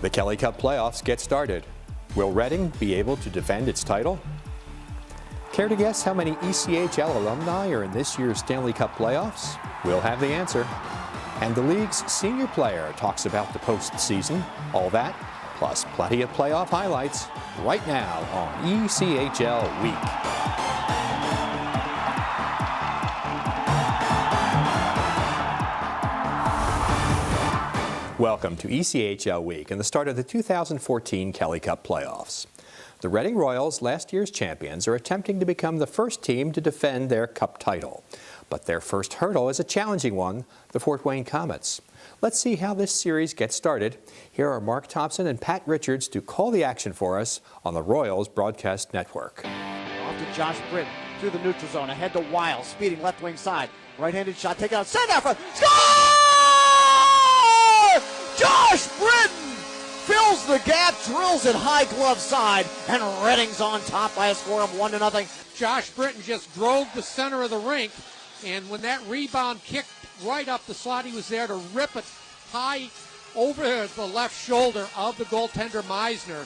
The Kelly Cup playoffs get started. Will Reading be able to defend its title? Care to guess how many ECHL alumni are in this year's Stanley Cup playoffs? We'll have the answer. And the league's senior player talks about the postseason. All that, plus plenty of playoff highlights, right now on ECHL Week. Welcome to ECHL Week and the start of the 2014 Kelly Cup playoffs. The Reading Royals, last year's champions, are attempting to become the first team to defend their Cup title. But their first hurdle is a challenging one, the Fort Wayne Komets. Let's see how this series gets started. Here are Mark Thompson and Pat Richards to call the action for us on the Royals Broadcast Network. Off to Josh Britton through the neutral zone, ahead to Wiles, speeding left wing side. Right-handed shot, taken out, send out front, score! Josh Britton fills the gap, drills it high glove side, and Reading's on top by a score of 1-0. Josh Britton just drove the center of the rink, and when that rebound kicked right up the slot, he was there to rip it high over the left shoulder of the goaltender Meisner.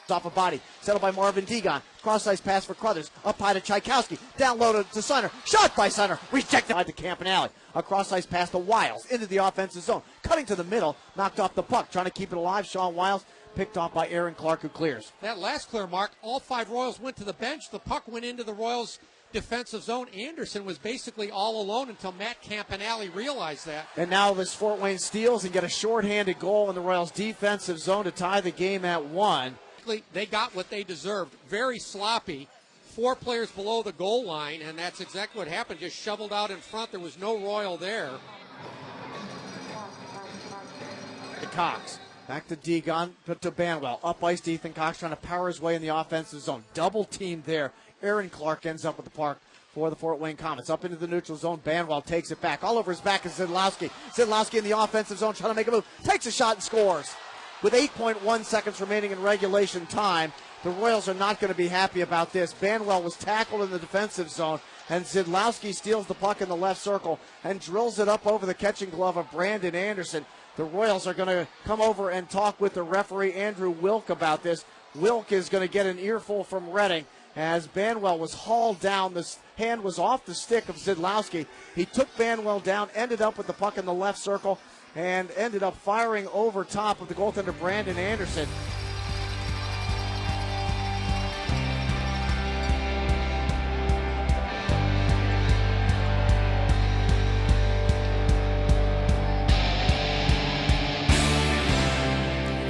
Off a body, settled by Marvin Degon. Cross-ice pass for Crothers. Up high to Tchaikovsky. Down low to Center. Shot by Center. Rejected to Campanelli. A cross-ice pass to Wiles. Into the offensive zone. Cutting to the middle. Knocked off the puck. Trying to keep it alive. Sean Wiles picked off by Aaron Clark, who clears. That last clear, Mark, all five Royals went to the bench. The puck went into the Royals' defensive zone. Anderson was basically all alone until Matt Campanelli realized that. And now this Fort Wayne steals and get a shorthanded goal in the Royals' defensive zone to tie the game at 1. They got what they deserved. Very sloppy. 4 players below the goal line, and that's exactly what happened. Just shoveled out in front. There was no Royal there. To Cox. Back to Degon, but to Banwell. Up ice, Ethan Cox trying to power his way in the offensive zone. Double team there. Aaron Clark ends up with the puck for the Fort Wayne Komets. Up into the neutral zone. Banwell takes it back. All over his back is Zidlowski. Zidlowski in the offensive zone trying to make a move. Takes a shot and scores. With 8.1 seconds remaining in regulation time, the Royals are not going to be happy about this. Banwell was tackled in the defensive zone, and Zidlowski steals the puck in the left circle and drills it up over the catching glove of Brandon Anderson. The Royals are going to come over and talk with the referee, Andrew Wilk, about this. Wilk is going to get an earful from Reading as Banwell was hauled down. The hand was off the stick of Zidlowski. He took Banwell down, ended up with the puck in the left circle, and ended up firing over top of the goaltender Brandon Anderson.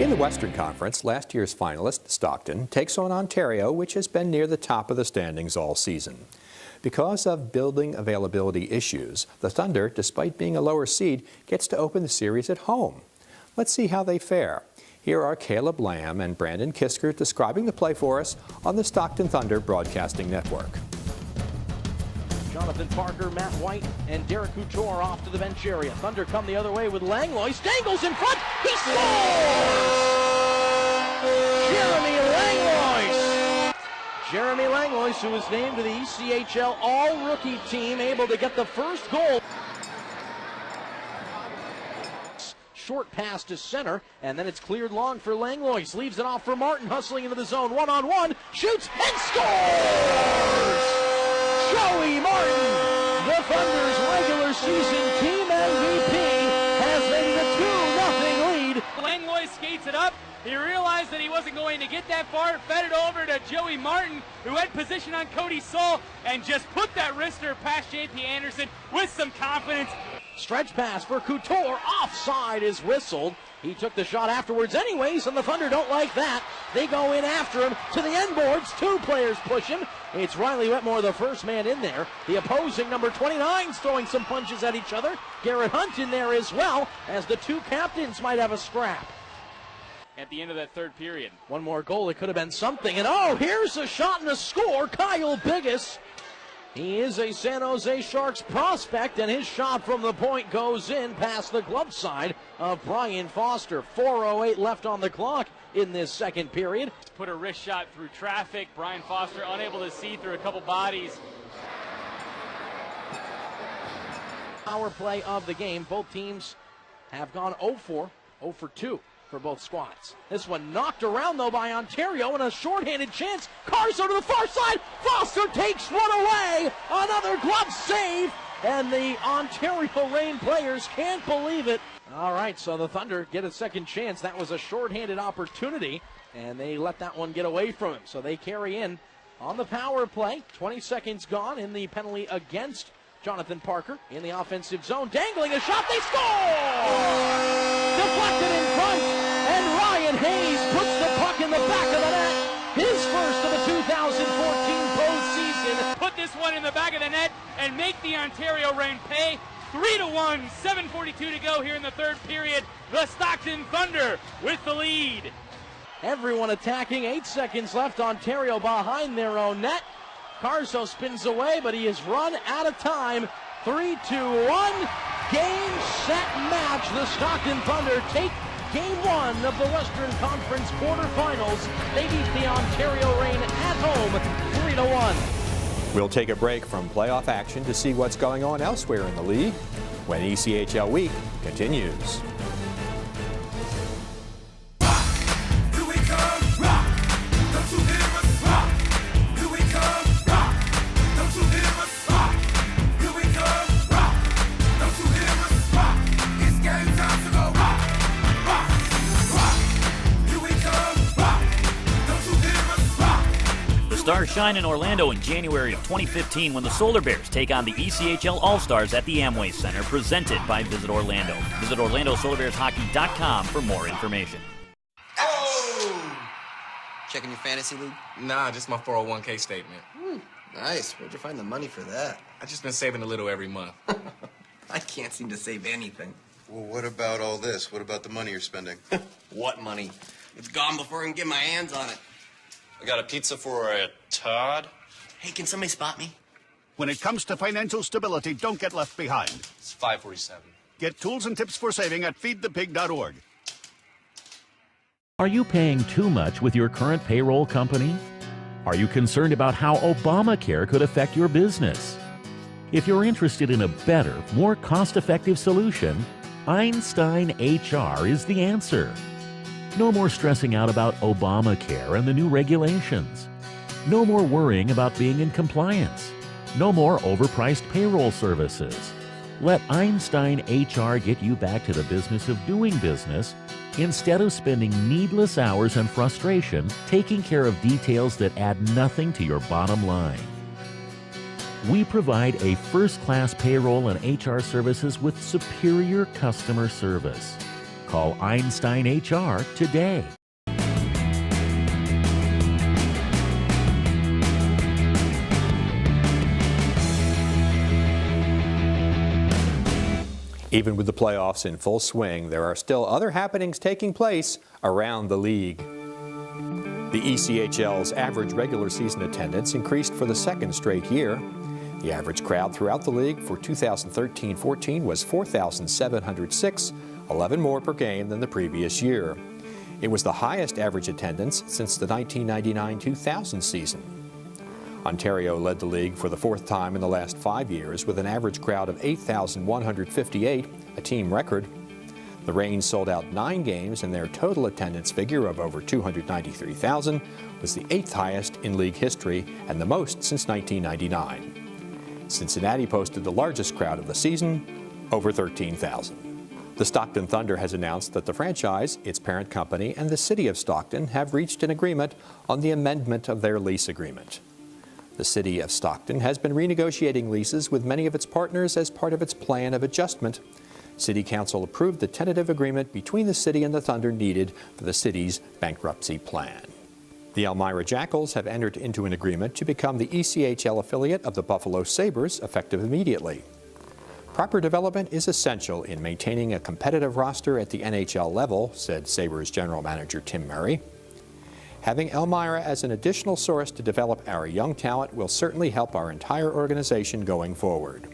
In the Western Conference, last year's finalist, Stockton, takes on Ontario, which has been near the top of the standings all season. Because of building availability issues, the Thunder, despite being a lower seed, gets to open the series at home. Let's see how they fare. Here are Caleb Lamb and Brandon Kisker describing the play for us on the Stockton Thunder Broadcasting Network. Jonathan Parker, Matt White, and Derek Couture off to the bench area. Thunder come the other way with Langlois. Stangles in front. He scores! Jeremy Langlois, who was named to the ECHL All-Rookie team, able to get the first goal. Short pass to center, and then it's cleared long for Langlois. Leaves it off for Martin, hustling into the zone. One-on-one, shoots and scores! Joey Martin, the Thunder's regular season team MVP, has made a 2-0 lead. Langlois skates it up. He realized that he wasn't going to get that far, fed it over to Joey Martin, who had position on Cody Soul, and just put that wrister past JP Anderson with some confidence. Stretch pass for Couture, offside is whistled. He took the shot afterwards anyways, and the Thunder don't like that. They go in after him to the end boards. 2 players push him. It's Riley Wetmore, the first man in there. The opposing number 29's throwing some punches at each other. Garrett Hunt in there as well, as the 2 captains might have a scrap. At the end of that third period. One more goal, it could have been something. And oh, here's a shot and a score. Kyle Biggis. He is a San Jose Sharks prospect, and his shot from the point goes in past the glove side of Brian Foster. 4:08 left on the clock in this second period. Put a wrist shot through traffic. Brian Foster unable to see through a couple bodies. Power play of the game. Both teams have gone 0 for 2 for both squads. This one knocked around, though, by Ontario, and a shorthanded chance. Carso to the far side. Foster takes one away. Another glove save, and the Ontario Reign players can't believe it. All right, so the Thunder get a second chance. That was a shorthanded opportunity, and they let that one get away from him. So they carry in on the power play. 20 seconds gone in the penalty against Jonathan Parker in the offensive zone. Dangling a shot, they score! Deflected in front, and Ryan Hayes puts the puck in the back of the net. His first of the 2014 postseason. Put this one in the back of the net and make the Ontario Reign pay. 3-1, 7:42 to go here in the third period. The Stockton Thunder with the lead. Everyone attacking, 8 seconds left. Ontario behind their own net. Carso spins away, but he is run out of time. 3-2-1, game, set, match. The Stockton Thunder take game 1 of the Western Conference quarterfinals. They beat the Ontario Reign at home, 3-1. We'll take a break from playoff action to see what's going on elsewhere in the league when ECHL Week continues. Stars shine in Orlando in January of 2015 when the Solar Bears take on the ECHL All-Stars at the Amway Center, presented by Visit Orlando. Visit OrlandoSolarBearsHockey.com for more information. Oh! Checking your fantasy league? Nah, just my 401k statement. Nice. Where'd you find the money for that? I just been saving a little every month. I can't seem to save anything. Well, what about all this? What about the money you're spending? What money? It's gone before I can get my hands on it. I got a pizza for a Todd. Hey, can somebody spot me? When it comes to financial stability, don't get left behind. It's 547. Get tools and tips for saving at feedthepig.org. Are you paying too much with your current payroll company? Are you concerned about how Obamacare could affect your business? If you're interested in a better, more cost-effective solution, Einstein HR is the answer. No more stressing out about Obamacare and the new regulations. No more worrying about being in compliance. No more overpriced payroll services. Let Einstein HR get you back to the business of doing business instead of spending needless hours and frustration taking care of details that add nothing to your bottom line. We provide a first-class payroll and HR services with superior customer service. Call Einstein HR today. Even with the playoffs in full swing, there are still other happenings taking place around the league. The ECHL's average regular season attendance increased for the second straight year. The average crowd throughout the league for 2013-14 was 4,706, 11 more per game than the previous year. It was the highest average attendance since the 1999-2000 season. Ontario led the league for the fourth time in the last 5 years with an average crowd of 8,158, a team record. The Reign sold out 9 games, and their total attendance figure of over 293,000 was the 8th highest in league history and the most since 1999. Cincinnati posted the largest crowd of the season, over 13,000. The Stockton Thunder has announced that the franchise, its parent company, and the City of Stockton have reached an agreement on the amendment of their lease agreement. The City of Stockton has been renegotiating leases with many of its partners as part of its plan of adjustment. City Council approved the tentative agreement between the city and the Thunder needed for the city's bankruptcy plan. The Elmira Jackals have entered into an agreement to become the ECHL affiliate of the Buffalo Sabres, effective immediately. Proper development is essential in maintaining a competitive roster at the NHL level, said Sabres General Manager Tim Murray. Having Elmira as an additional source to develop our young talent will certainly help our entire organization going forward.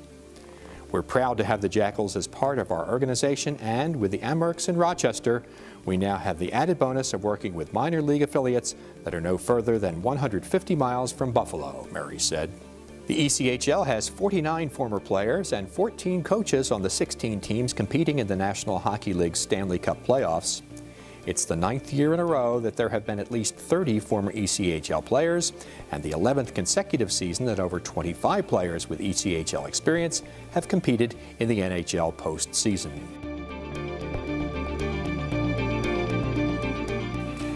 We're proud to have the Jackals as part of our organization, and with the Amerks in Rochester, we now have the added bonus of working with minor league affiliates that are no further than 150 miles from Buffalo, Murray said. The ECHL has 49 former players and 14 coaches on the 16 teams competing in the National Hockey League Stanley Cup playoffs. It's the 9th year in a row that there have been at least 30 former ECHL players, and the 11th consecutive season that over 25 players with ECHL experience have competed in the NHL postseason.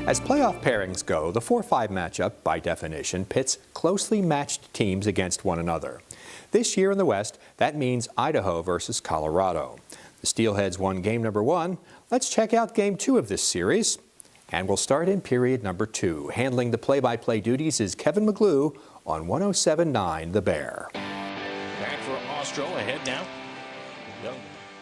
As playoff pairings go, the 4-5 matchup, by definition, pits closely matched teams against one another. This year in the West, that means Idaho versus Colorado. The Steelheads won game number 1. Let's check out game 2 of this series. And we'll start in period number 2. Handling the play-by-play duties is Kevin McGlue on 107.9 The Bear. Back for Ostro, ahead now.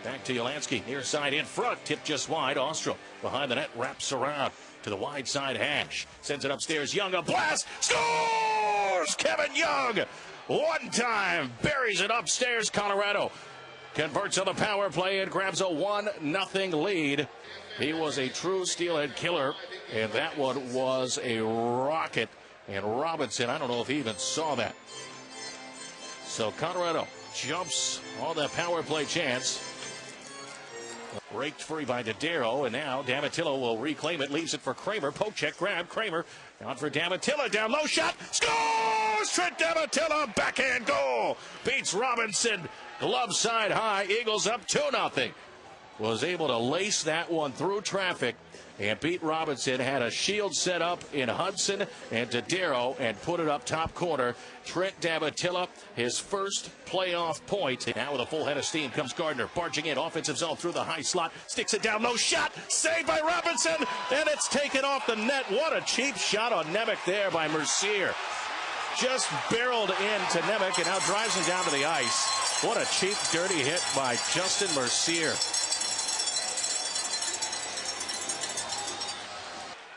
Back to Yolansky, near side in front, tip just wide. Ostro behind the net, wraps around to the wide side hash. Sends it upstairs, Young, a blast, scores! Kevin Young, one time, buries it upstairs. Colorado converts on the power play and grabs a 1-0 lead. He was a true steelhead killer, and that one was a rocket. And Robinson, I don't know if he even saw that. So Colorado jumps on the power play chance. Raked free by Dodaro, and now Damatillo will reclaim it, leaves it for Kramer. Poke check, grab, Kramer. Down for Damatillo, down low shot, scores! Trent Damatillo, backhand goal. Beats Robinson, glove side high, Eagles up 2-0. Was able to lace that one through traffic and beat Robinson. Had a shield set up in Hudson and Dodaro and put it up top corner. Trent Damatillo, his first playoff point. Now with a full head of steam comes Gardner, barging in, offensive zone through the high slot, sticks it down, low shot, saved by Robinson, and it's taken off the net. What a cheap shot on Nemec there by Mercier. Just barreled into Nemec and now drives him down to the ice. What a cheap, dirty hit by Justin Mercier.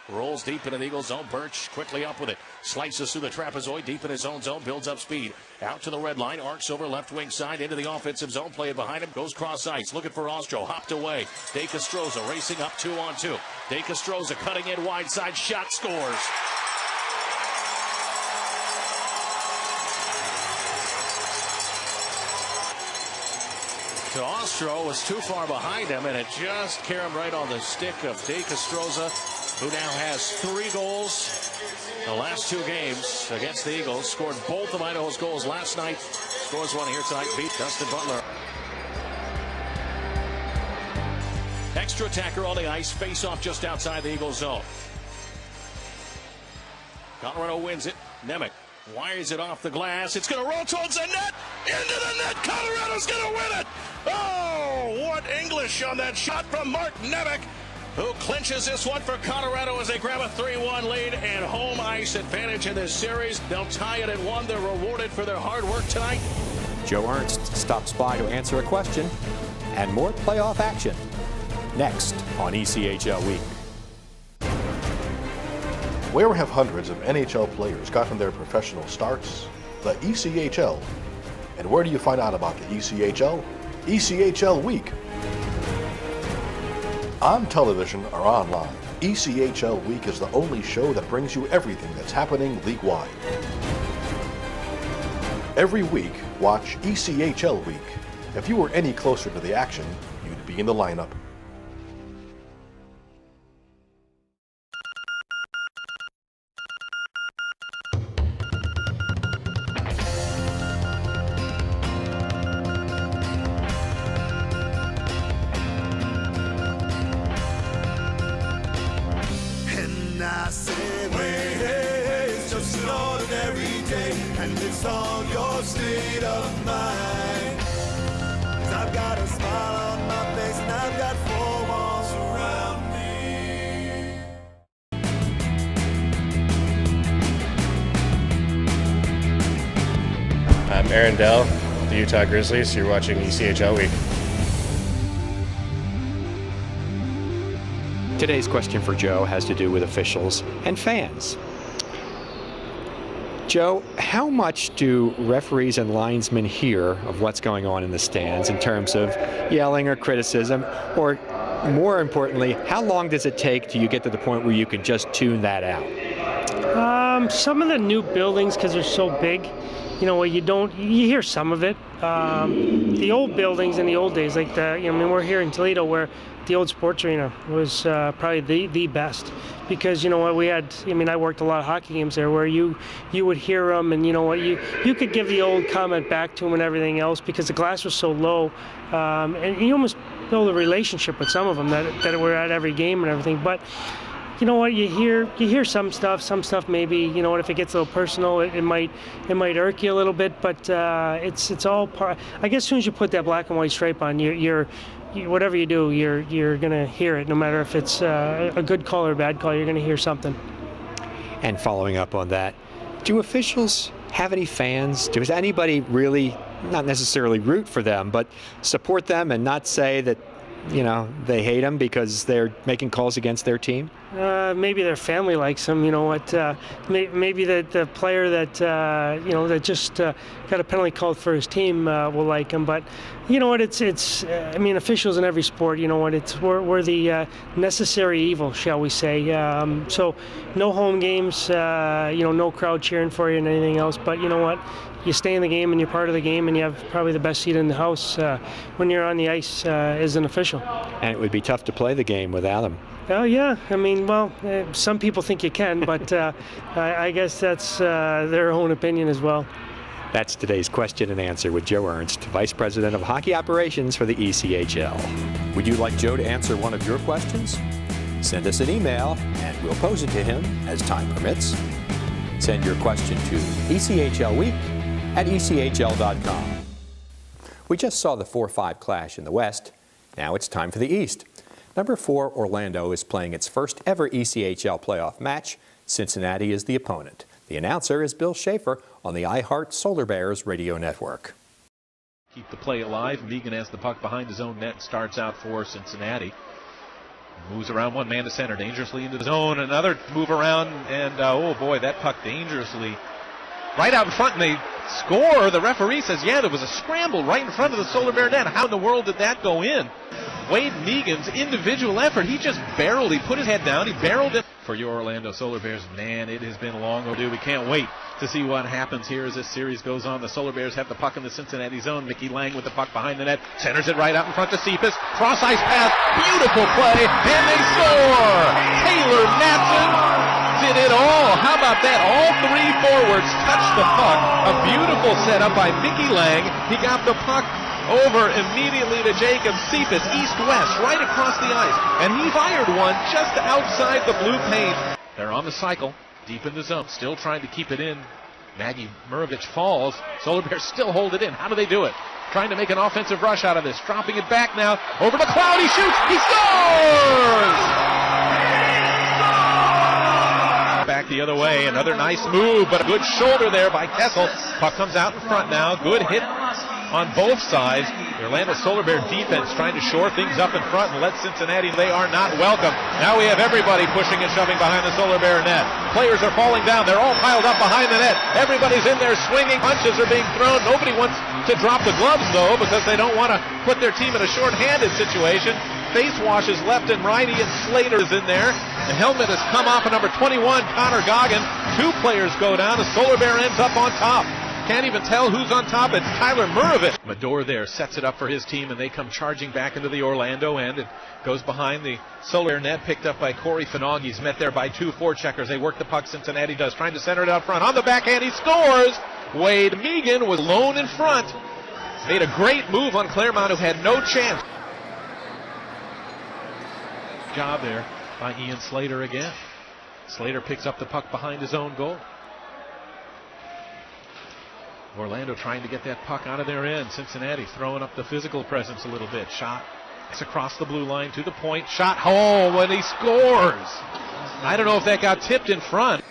Rolls deep into the Eagles zone. Birch quickly up with it. Slices through the trapezoid deep in his own zone. Builds up speed. Out to the red line. Arcs over left wing side into the offensive zone. Play it behind him. Goes cross ice. Looking for Ostro. Hopped away. De Castroza racing up 2-on-2. De Castroza cutting in wide side. Shot, scores. To Ostro was too far behind him, and it just caromed right on the stick of De Castroza, who now has 3 goals the last 2 games against the Eagles. Scored both of Idaho's goals last night. Scores one here tonight. Beat Dustin Butler. Extra attacker on the ice. Face off just outside the Eagles zone. Colorado wins it. Nemec wires it off the glass. It's going to roll towards the net. Into the net. Colorado's going to win it. Oh, what English on that shot from Mark Nemec, who clinches this one for Colorado as they grab a 3-1 lead and home ice advantage in this series. They'll tie it at 1. They're rewarded for their hard work tonight. Joe Ernst stops by to answer a question, and more playoff action next on ECHL Week. Where have hundreds of NHL players gotten their professional starts? The ECHL. And where do you find out about the ECHL? ECHL Week. On television or online, ECHL Week is the only show that brings you everything that's happening league-wide. Every week, watch ECHL Week. If you were any closer to the action, you'd be in the lineup. I'm Aaron Dell, the Utah Grizzlies. You're watching ECHL Week. Today's question for Joe has to do with officials and fans. Joe, how much do referees and linesmen hear of what's going on in the stands in terms of yelling or criticism? Or more importantly, how long does it take till you get to the point where you can just tune that out? Some of the new buildings, because they're so big, you know, you hear some of it. The old buildings in the old days, like we're here in Toledo where the old sports arena was probably the best, because you know what, we had, I worked a lot of hockey games there where you would hear them, and you know what, you could give the old comment back to them and everything else because the glass was so low, and you almost build a relationship with some of them that were at every game and everything. But you know what, you hear some stuff maybe, you know what, if it gets a little personal, it might irk you a little bit, but it's all part. I guess as soon as you put that black and white stripe on, whatever you do, you're gonna hear it, no matter if it's a good call or a bad call. You're gonna hear something. And following up on that, do officials have any fans? Does anybody really, not necessarily root for them, but support them and not say that, you know, they hate them because they're making calls against their team? Maybe their family likes them. You know what? Maybe the player that that just got a penalty called for his team will like him. But you know what? It's officials in every sport. You know what? We're the necessary evil, shall we say? So no home games. No crowd cheering for you and anything else. But you know what? You stay in the game and you're part of the game, and you have probably the best seat in the house when you're on the ice as an official. And it would be tough to play the game without them. Oh yeah, some people think you can, but I guess that's their own opinion as well. That's today's question and answer with Joe Ernst, Vice President of Hockey Operations for the ECHL. Would you like Joe to answer one of your questions? Send us an email and we'll pose it to him as time permits. Send your question to ECHLweek@ECHL.com. We just saw the 4-5 clash in the West. Now it's time for the East. Number 4, Orlando, is playing its first ever ECHL playoff match. Cincinnati is the opponent. The announcer is Bill Schaefer on the iHeart Solar Bears radio network. Keep the play alive. Megan has the puck behind his own net and starts out for Cincinnati. Moves around one man to center, dangerously into the zone. Another move around, and oh boy, that puck dangerously right out in front, and they score. The referee says, yeah, there was a scramble right in front of the Solar Bear net. How in the world did that go in? Wade Megan's individual effort, he just barreled, he put his head down, he barreled it. For your Orlando Solar Bears, man, it has been long overdue. We can't wait to see what happens here as this series goes on. The Solar Bears have the puck in the Cincinnati zone. Mickey Lang with the puck behind the net, centers it right out in front to Cephas. Cross ice pass, beautiful play, and they score! Taylor Matson did it all. How about that? All three forwards touched the puck. A beautiful setup by Mickey Lang. He got the puck over immediately to Jacob Cephas, east-west, right across the ice. And he fired one just outside the blue paint. They're on the cycle, deep in the zone, still trying to keep it in. Maggie Murovich falls. Solar Bears still hold it in. How do they do it? Trying to make an offensive rush out of this. Dropping it back now. Over to Cloud. He shoots. He scores! Back the other way. Another nice move, but a good shoulder there by Kessel. Puck comes out in front now. Good hit on both sides. The Orlando Solar Bear defense trying to shore things up in front and let Cincinnati. They are not welcome. Now we have everybody pushing and shoving behind the Solar Bear net. Players are falling down. They're all piled up behind the net. Everybody's in there swinging. Punches are being thrown. Nobody wants to drop the gloves, though, because they don't want to put their team in a short-handed situation. Face washes left and right. Ian Slater's in there. The helmet has come off of number 21, Connor Goggin. Two players go down. The Solar Bear ends up on top. Can't even tell who's on top. It's Tyler Murovich. Mador there sets it up for his team, and they come charging back into the Orlando end. It goes behind the Solar net, picked up by Corey Finong. He's met there by two forecheckers. They work the puck. Cincinnati does, trying to center it out front. On the backhand, he scores. Wade Megan was alone in front. Made a great move on Claremont, who had no chance. Job there by Ian Slater again. Slater picks up the puck behind his own goal. Orlando trying to get that puck out of their end. Cincinnati throwing up the physical presence a little bit. Shot across the blue line to the point. Shot home when he scores. I don't know if that got tipped in front.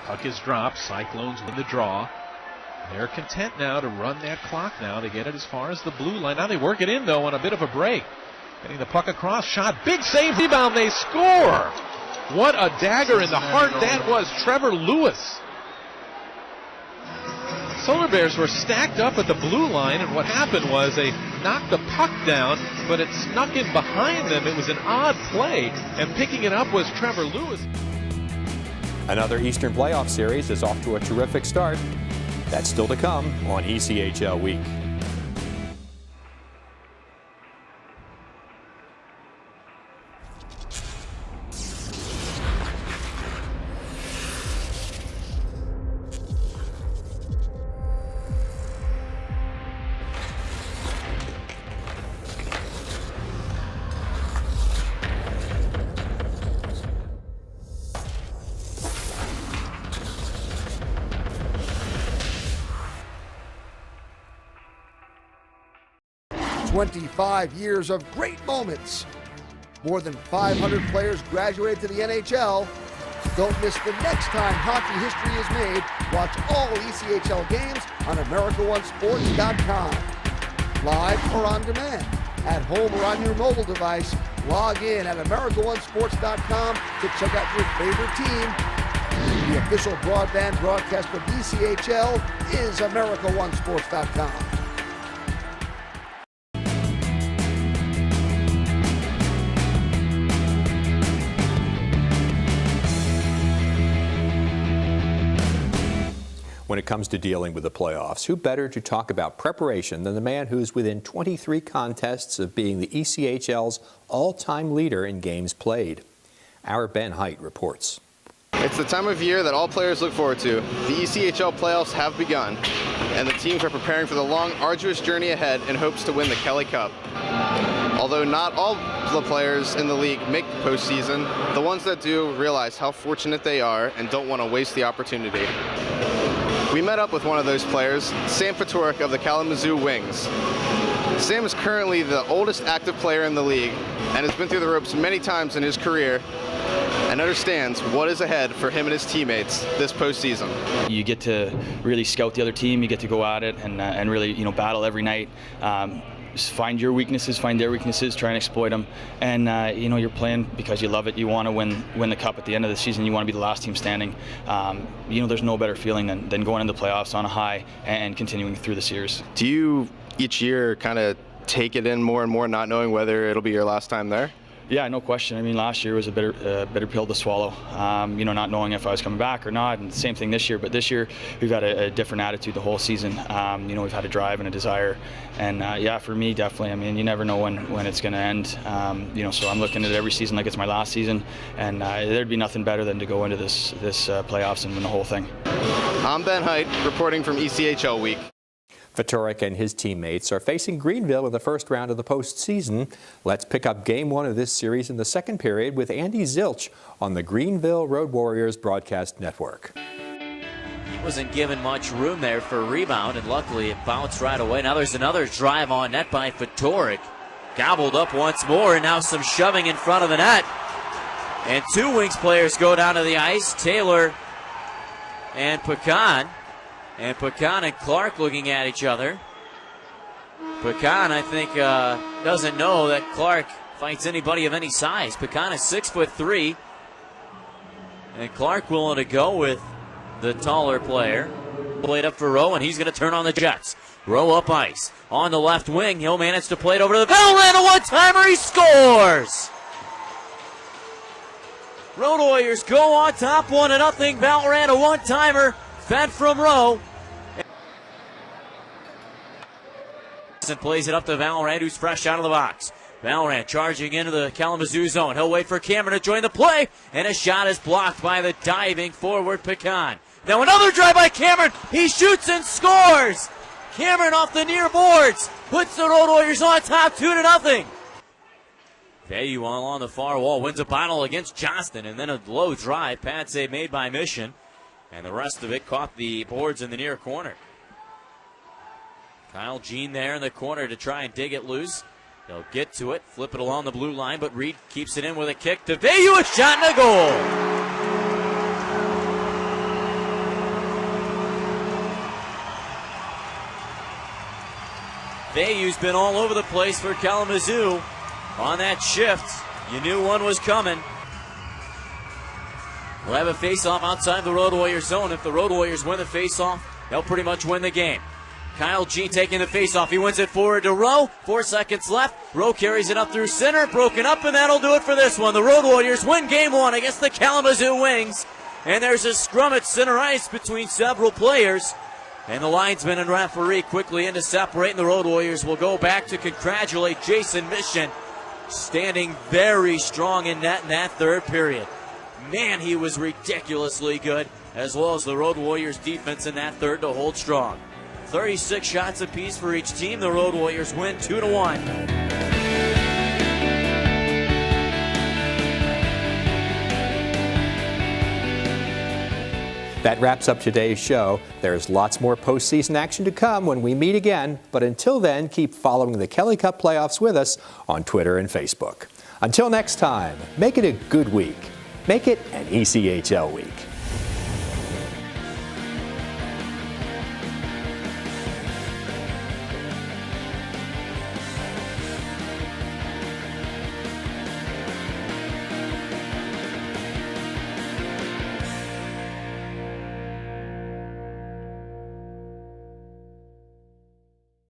Puck is dropped. Cyclones win the draw. They're content now to run that clock now. They get it as far as the blue line. Now they work it in, though, on a bit of a break. Getting the puck across. Shot. Big save. Rebound. They score. What a dagger in the heart that was. Trevor Lewis. Solar Bears were stacked up at the blue line, and what happened was they knocked the puck down, but it snuck in behind them. It was an odd play, and picking it up was Trevor Lewis. Another Eastern Playoff Series is off to a terrific start. That's still to come on ECHL Week. Years of great moments. More than 500 players graduated to the NHL. Don't miss the next time hockey history is made. Watch all ECHL games on AmericaOneSports.com. Live or on demand. At home or on your mobile device, log in at AmericaOneSports.com to check out your favorite team. The official broadband broadcast of ECHL is AmericaOneSports.com. When it comes to dealing with the playoffs, who better to talk about preparation than the man who's within 23 contests of being the ECHL's all-time leader in games played? Our Ben Height reports. It's the time of year that all players look forward to. The ECHL playoffs have begun, and the teams are preparing for the long, arduous journey ahead in hopes to win the Kelly Cup. Although not all the players in the league make the postseason, the ones that do realize how fortunate they are and don't want to waste the opportunity. We met up with one of those players, Sam Fatorik of the Kalamazoo Wings. Sam is currently the oldest active player in the league and has been through the ropes many times in his career and understands what is ahead for him and his teammates this postseason. You get to really scout the other team, you get to go at it and really battle every night. Find your weaknesses, find their weaknesses, try and exploit them. And you're playing because you love it. You want to win the cup at the end of the season. You want to be the last team standing. There's no better feeling than going into the playoffs on a high and continuing through the series. Do you each year kind of take it in more and more, not knowing whether it'll be your last time there? Yeah, no question. I mean, last year was a bitter pill to swallow, not knowing if I was coming back or not, and same thing this year. But this year, we've had a different attitude the whole season. We've had a drive and a desire, and for me, definitely. I mean, you never know when it's going to end. So I'm looking at every season like it's my last season, and there'd be nothing better than to go into this playoffs and win the whole thing. I'm Ben Height, reporting from ECHL Week. Fatorik and his teammates are facing Greenville in the first round of the postseason. Let's pick up Game 1 of this series in the second period with Andy Zilch on the Greenville Road Warriors Broadcast Network. He wasn't given much room there for a rebound, and luckily it bounced right away. Now there's another drive on net by Fatorik. Gobbled up once more, and now some shoving in front of the net. And two Wings players go down to the ice, Taylor and Pecan. And Pecan and Clark looking at each other. Pecan, I think, doesn't know that Clark fights anybody of any size. Pecan is 6'3", and Clark willing to go with the taller player. Played up for Rowe, and he's going to turn on the Jets. Rowe up ice. On the left wing, he'll manage to play it over to the bell. Ran a one-timer, he scores! Road Warriors go on top 1-0. Val ran a one-timer, fed from Rowe. And plays it up to Valorant, who's fresh out of the box. Valorant charging into the Kalamazoo zone. He'll wait for Cameron to join the play, and a shot is blocked by the diving forward Pecan. Now another drive by Cameron. He shoots and scores. Cameron off the near boards puts the Road Warriors on top 2-0. Vayu along the far wall wins a battle against Johnston, and then a low drive pad save made by Mission, and the rest of it caught the boards in the near corner. Kyle Jean there in the corner to try and dig it loose. They'll get to it, flip it along the blue line, but Reed keeps it in with a kick to Vayu, a shot and a goal. Vayu's been all over the place for Kalamazoo on that shift. You knew one was coming. We'll have a face-off outside the Road Warriors zone. If the Road Warriors win the face-off, they'll pretty much win the game. Kyle G taking the face-off. He wins it forward to Rowe. 4 seconds left. Rowe carries it up through center. Broken up, and that'll do it for this one. The Road Warriors win Game 1 against the Kalamazoo Wings. And there's a scrum at center ice between several players. And the linesman and referee quickly in to separate, and the Road Warriors will go back to congratulate Jason Mission, standing very strong in net in that third period. Man, he was ridiculously good, as well as the Road Warriors defense in that third to hold strong. 36 shots apiece for each team. The Road Warriors win 2-1. That wraps up today's show. There's lots more postseason action to come when we meet again, but until then, keep following the Kelly Cup playoffs with us on Twitter and Facebook. Until next time, make it a good week. Make it an ECHL week.